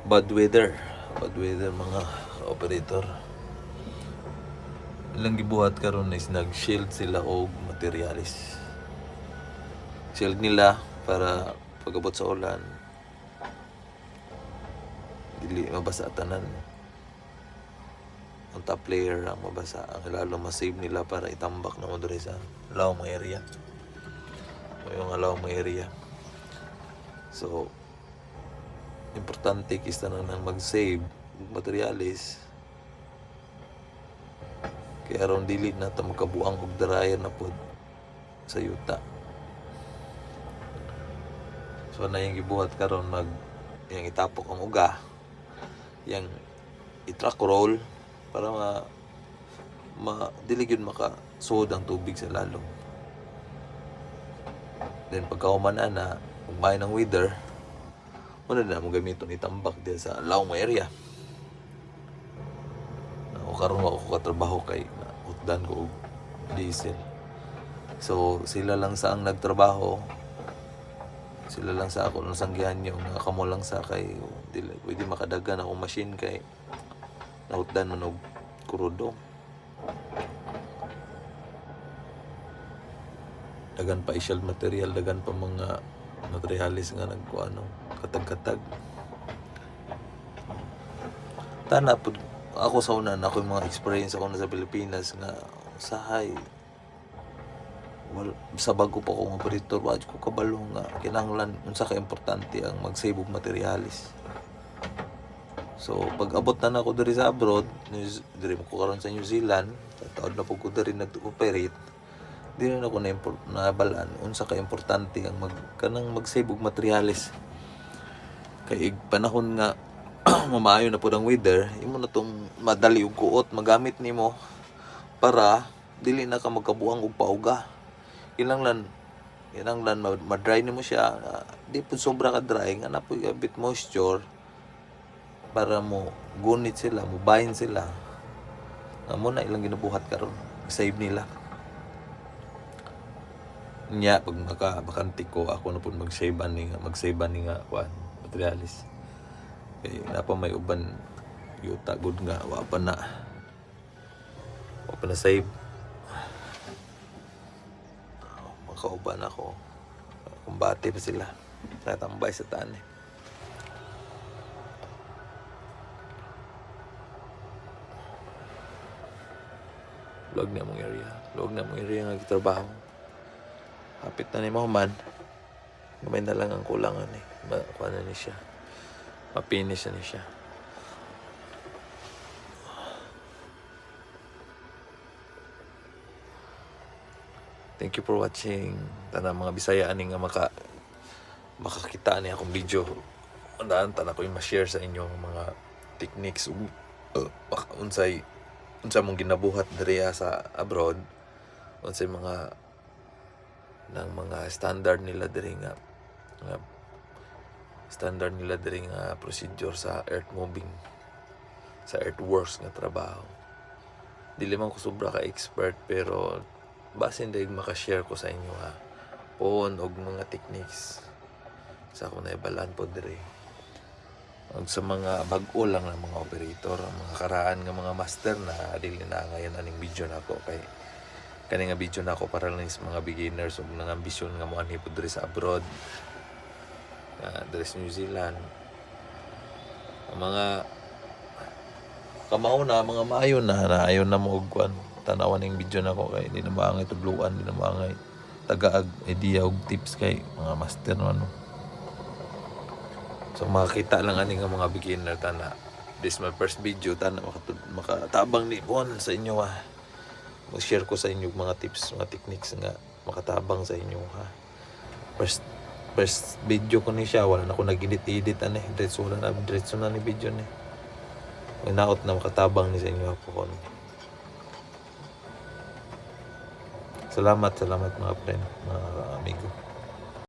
bad weather mga operator. Ilang gibuhat karon is nag-shield sila og materialis. Shield nila para pag-abot sa ulan dili mabasa tanan. Ang top layer ang mabasa, ang lalo masave nila para itambak na mo diri sa lawom area. O yung lawom area. So importante kista na nang mag-save materialis. Kaya aron dili na ta magkabuang og dryer na pod sa yuta. So na yung gibuhat karon yung itapok ang uga, yung i-track roll para dili gyud makasud ang tubig sa lalong. Then pagkauman na kung may ng weather, muna na mo gamiton itambak din sa lawom area. Ako karon ako katrabaho kay utdan ko og diesel. So sila lang sa ang nagtrabaho. Sila lang sa ako nang sanggihan yung nakamo lang sa kay dili pwede makadagan ako machine kay nautdan man og kurudo. Dagan pa isial material, dagan pa mga materialis nga nagkuano katag-katag. Tana pud ako sa una ako yung mga experience ako na sa Pilipinas nga sahay sa bago pa akong operator, wala ko kabalo nga kinahanglan unsa ka importante ang mag-save og materialis. So pag abot na ako diri sa abroad, diri mo ko karon sa New Zealand, taon na pud ko diri nag-operate, dili na ako na balaan unsa ka importante ang mag-save og materialis. Kay panahon nga mamayo na pud ang weather, imo na tong madali og kuot magamit nimo para dili na ka magkabuang og pauga. Kinahanglan ma-dry nimo siya, di pud sobra ka dry nga na pud a bit moisture para mo gunit sila, mo bind sila. Amo na ilang ginabuhat karon, save nila. Nya pag makabakante ko, ako na pud mag-save ani nga kuan materialis. Kay na pa may uban yuta gud nga wa pa na save. Makauban ako, kumbate pa sila, natambay sa tani. Log na mong area nga gitrabaho. Hapit na ni Mahuman, gamay na lang ang kulangan kuha na ni siya, mapinish na ni siya. Thank you for watching. Tanang mga Bisaya ani nga makakita ni akong video. Andaan ko yung ma-share sa inyo mga techniques unsa mong ginabuhat diri sa abroad. Unsay mga standard nila diri nga procedure sa earthworks nga trabaho. Dili man ko sobra ka expert pero basin daig maka-share ko sa inyo og mga techniques sa ako na ibalan po diri. Og sa mga bag-o lang ng mga operator, ang mga karaan nga mga master na dili na ngayon aning video nako kay kani nga video nako para lang sa mga beginners ug nang ambisyon nga moanhi po diri sa abroad, diri sa New Zealand. Ang mga kamao na mga maayo na ayon na mo og kuan tanawan ning video nako kay di na maangay tudluan, di na maangay tagaag idea og tips kay mga master no. So makakita lang ani nga mga beginner tana. This my first video tana makatabang ni pon sa inyo mag-share ko sa inyo mga tips, mga techniques nga makatabang sa inyo First video ko ni siya, wala na ako nag-edit ani, diretso na ni video ni. Naot na makatabang ni sa inyo po. Salamat mga friend, mga amigo.